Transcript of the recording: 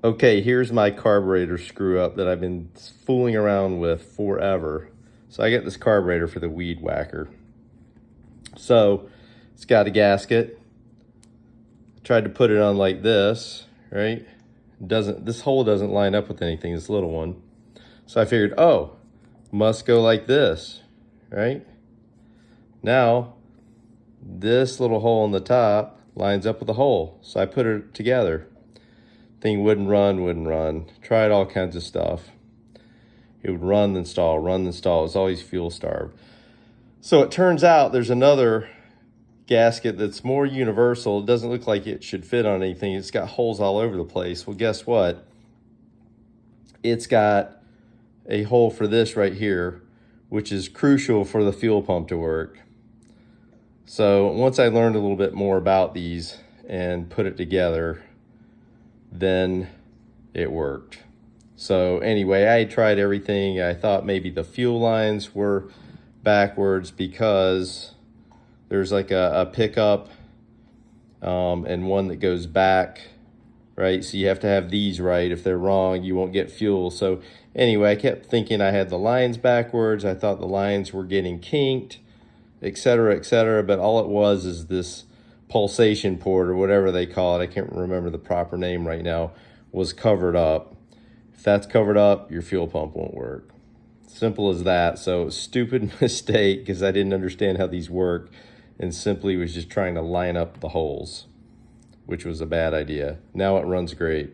Okay, here's my carburetor screw up that I've been fooling around with forever. So I get this carburetor for the weed whacker. So it's got a gasket. Tried to put it on like this, right? This hole doesn't line up with anything, this little one. So I figured, oh, must go like this, right? Now, this little hole on the top lines up with the hole. So I put it together. Thing wouldn't run. Tried all kinds of stuff. It would run, then stall, run, then stall. It was always fuel starved. So it turns out there's another gasket that's more universal. It doesn't look like it should fit on anything. It's got holes all over the place. Well, guess what? It's got a hole for this right here, which is crucial for the fuel pump to work. So once I learned a little bit more about these and put it together, then it worked. So anyway, I tried everything. I thought maybe the fuel lines were backwards because there's like a pickup and one that goes back, right? So you have to have these right. If they're wrong, you won't get fuel. So anyway, I kept thinking I had the lines backwards. I thought the lines were getting kinked, et cetera, but all it was is this pulsation port or whatever they call it, I can't remember the proper name right now, was covered up. If that's covered up, your fuel pump won't work. Simple as that. So stupid mistake because I didn't understand how these work and simply was just trying to line up the holes, which was a bad idea. Now it runs great.